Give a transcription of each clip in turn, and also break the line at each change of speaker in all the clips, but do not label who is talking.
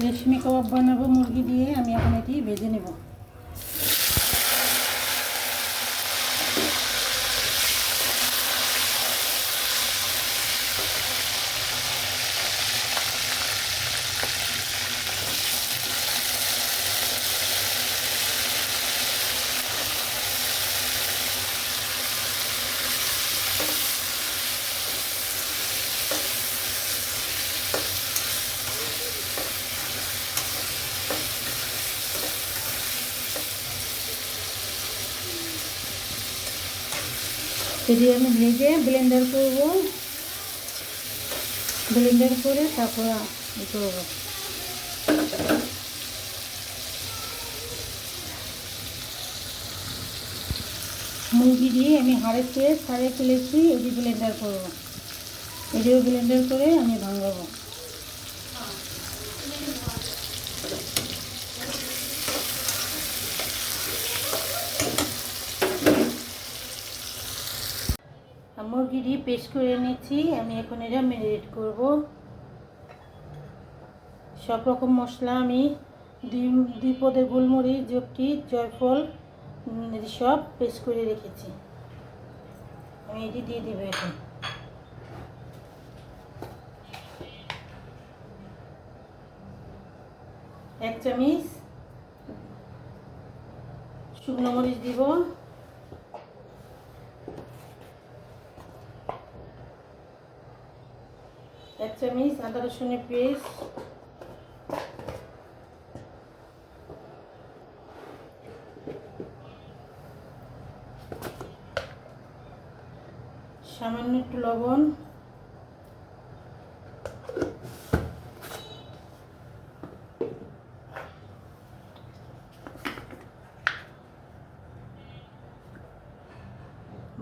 রেশমি কাবাব বানাবো মুরগি দিয়ে। আমি এখন এটি ভেজে নেব। এটি আমি ভেজে ব্লেন্ডার করব, ব্লেন্ডার করে তারপর করব। মুরগি দিয়ে আমি হাড়ের থেকে ছাড়িয়ে ফেলেছি, এটি ব্লেন্ডার করব। এটিও ব্লেন্ডার করে আমি ভাঙাবো। মুরগিটি পেস্ট করে নিচ্ছি। আমি এখন এটা ম্যারিনেট করব। সব রকম মশলা আমি দুই পদের গোলমরিচ, জপটি, জয়ফল সব পেস্ট করে রেখেছি। আমি এটি দিয়ে দেবো এখন। এক চামচ শুকনো মরিচ দিব, এক চামচ আদা রসুনের পেস্ট, সামান্য একটু লবণ,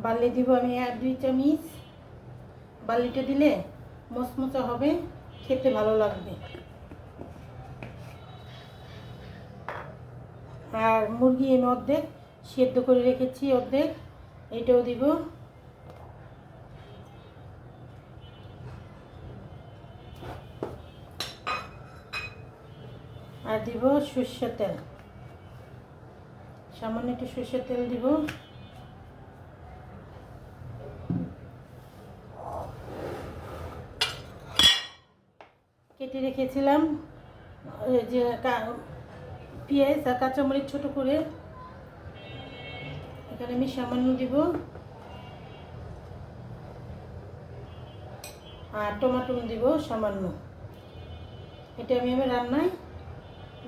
বার্লি দিব আমি আর 2 চামচ। বার্লিটা দিলে মচমচা হবে, খেতে ভালো লাগবে। আর মুরগি আমি অর্ধেক সেদ্ধ করে রেখেছি, অর্ধেক এটাও দিব। আর দিব সরষের তেল, সামান্য একটু সরষের তেল দিব। কেটে রেখেছিলাম যে পেঁয়াজ আর কাঁচামরিচ ছোট করে, এখানে আমি সামান্য দিব। আর টমেটো দিব সামান্য। এটা আমি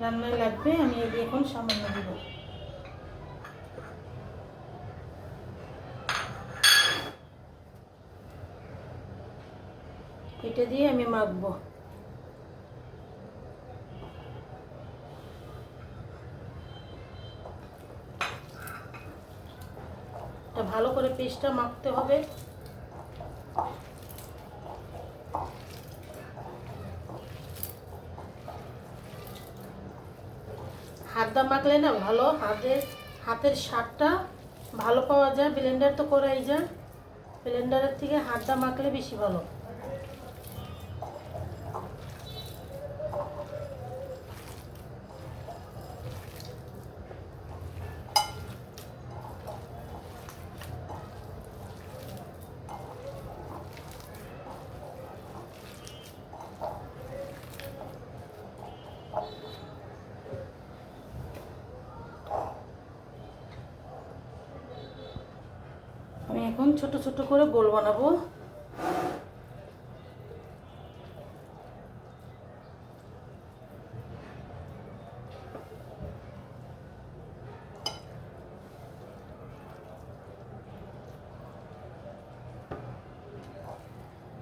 রান্নায় লাগবে, আমি এই দিয়ে এখন সামান্য দিব। এটা দিয়ে আমি মাখবো। ভালো করে পেস্টটা মাখতে হবে। হাতটা মাখলে না ভালো, হাতের স্বাদটা ভালো পাওয়া যায়। ব্লেন্ডার তো করাই যায়, ব্লেন্ডারের থেকে হাতটা মাখলে বেশি ভালো। আমি এখন ছোট ছোট করে গোল বানাবো।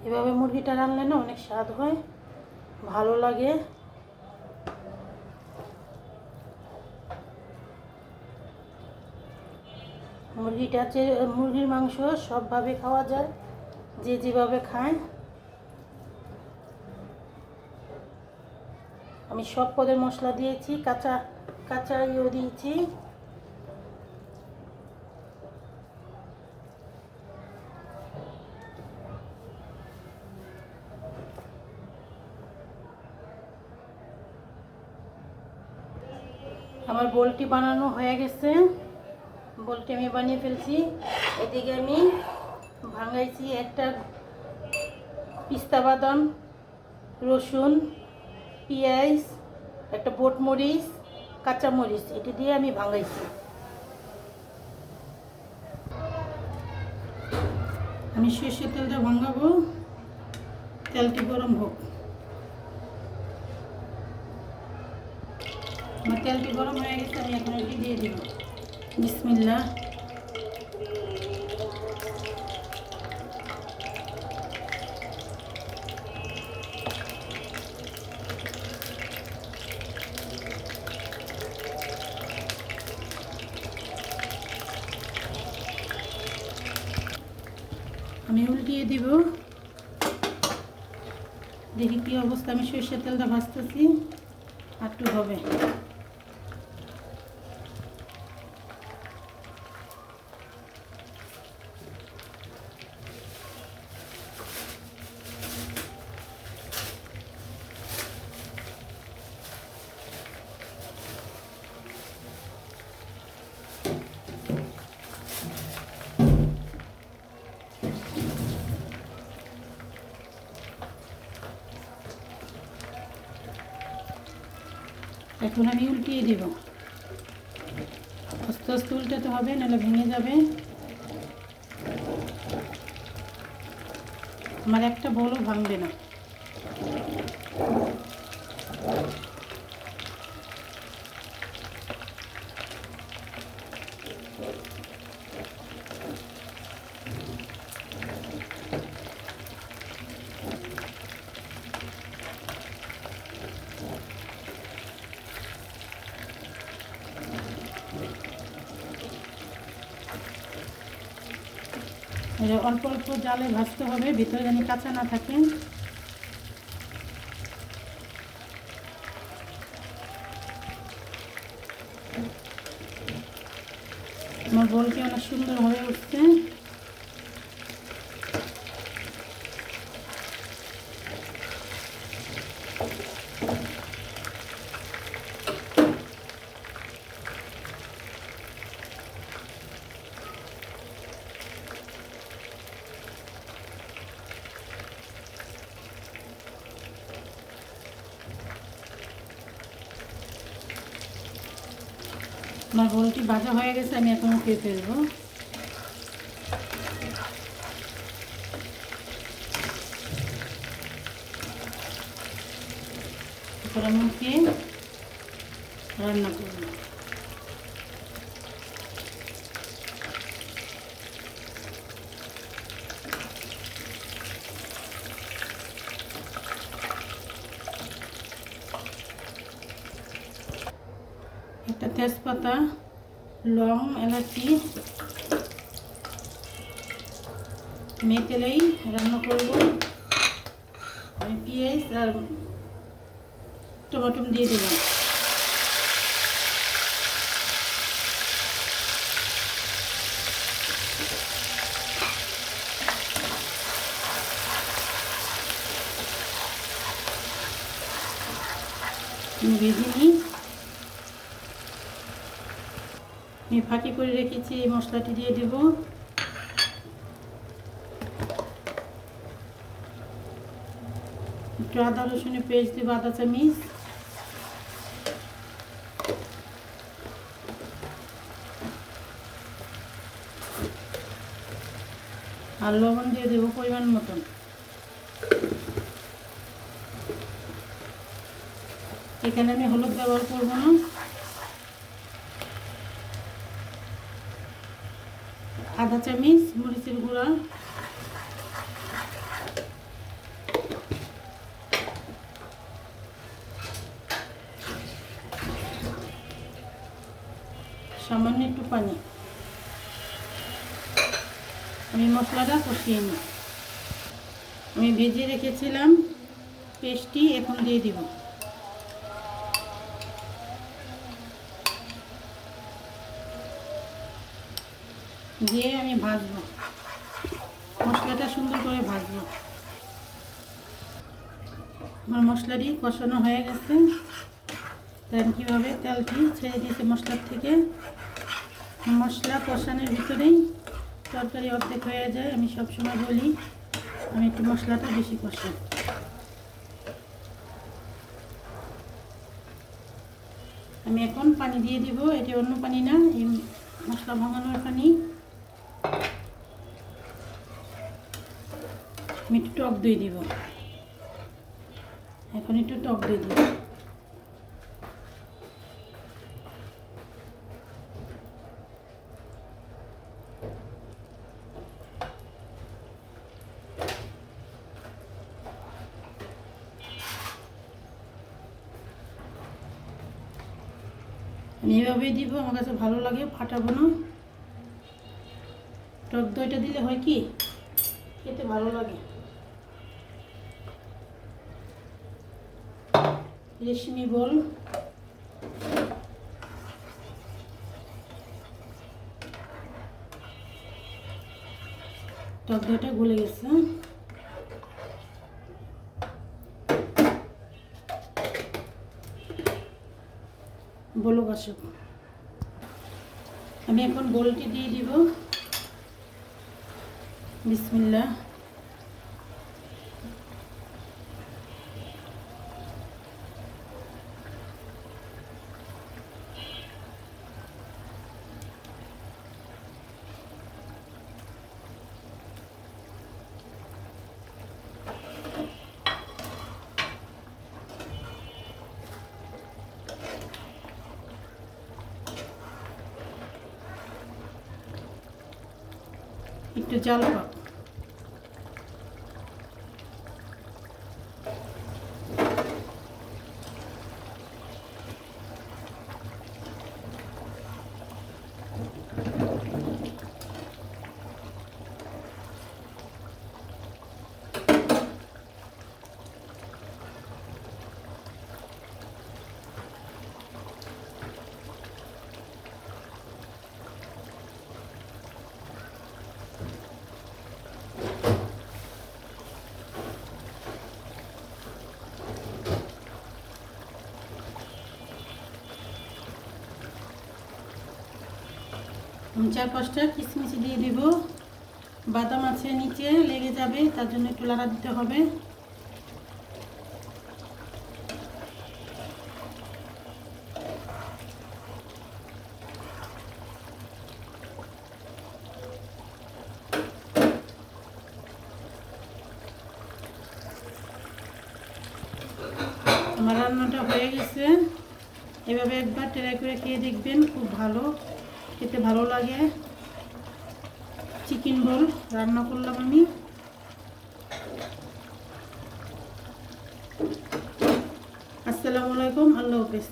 এভাবে মুরগিটা রান্নলে না অনেক স্বাদ হয়, ভালো লাগে। মুরগির মাংস সবভাবে খাওয়া যায়, যে যেভাবে খায়। আমি সব পদের মশলা দিয়েছি, কাঁচা দিয়েছি। আমার বোলটি বানানো হয়ে গেছে, বোলটি আমি বানিয়ে ফেলছি। এদিকে আমি ভাঙাইছি একটা পিস্তা বাদাম, রসুন, পেঁয়াজ, একটা বোটমরিচ, কাঁচামরিচ, এটি দিয়ে আমি ভাঙাইছি। আমি সরষের তেলটা ভাঙাবো, তেলটি গরম হোক। আমার তেলটি গরম হয়ে গেছে, আমি এখন এটি দিয়ে দিব। বিসমিল্লাহ। আমি উল্টিয়ে দিব, দেখি কি অবস্থা। আমি সরষের তেলটা ভাজতেছি, একটু হবে। এখন আমি উল্টিয়ে দিব, আস্তে আস্তে উল্টাতে হবে, নাহলে ভেঙে যাবে। আমার একটা বলও ভাঙবে না। অল্প অল্প জালে ভাজতে হবে, ভিতরে যেন কাঁচা না থাকে। আমার বোলটি অনেক সুন্দর হয়ে উঠছে। আমার বোলটি ভাজা হয়ে গেছে, আমি এখন উঠিয়ে ফেলবো। এরপর আমি উঠিয়ে রান্না করবো। একটা তেজপাতা, লং, এলাচি, আমি তেলেই রান্না করব। আমি পেঁয়াজ আর টমেটো দিয়ে দিলাম। ভেজে নিই। আমি ফাঁকি করে রেখেছি, এই মশলাটি দিয়ে দেব। একটু আদা রসুনের পেস্ট দেবো, আধা চামচ। আর লবণ দিয়ে দেবো পরিমাণ মতন। এখানে আমি হলুদ ব্যবহার করবো না। আধা চামচ মরিচের গুঁড়া, সামান্য একটু পানি। আমি মশলাটা কষিয়ে নিই। আমি ভেজে রেখেছিলাম পেস্টটি এখন দিয়ে দিব। দিয়ে আমি ভাজবো, মশলাটা সুন্দর করে ভাজবো। আমার মশলাটি কষানো হয়ে গেছে, দেন কীভাবে তেলটি ছেড়ে দিয়েছে মশলার থেকে। মশলা কষানোর ভিতরেই তরকারি অর্ধেক হয়ে যায়। আমি সবসময় বলি আমি একটু মশলাটা বেশি কষাই। আমি এখন পানি দিয়ে দিব, এটি অন্য পানি না, এই মশলা ভাঙানোর পানি। আমি একটু টক দই দিব, এখন একটু টক দই দিব। আমি এভাবেই দিব, আমার কাছে ভালো লাগে, ফাটাবো না। টক দইটা দিলে হয় কি খেতে ভালো লাগে। রেশমি বল, টক দইটা গলে গেছে। বলো বাসক, আমি এখন বলটি দিয়ে দিব। বিসমিল্লাহ। একটু জাল পাক। আমি 4-5টা কিশমিশ দিয়ে দিব। বাদাম আছে নিচে লেগে যাবে, তার জন্য একটু লাড়া দিতে হবে। আমার রান্নাটা হয়ে গেছে। এভাবে একবার ট্রাই করে খেয়ে দেখবেন, খুব ভালো খেতে ভালো লাগে। চিকেন রোল রান্না করলাম আমি। আসসালামু আলাইকুম, আল্লাহ হাফেজ।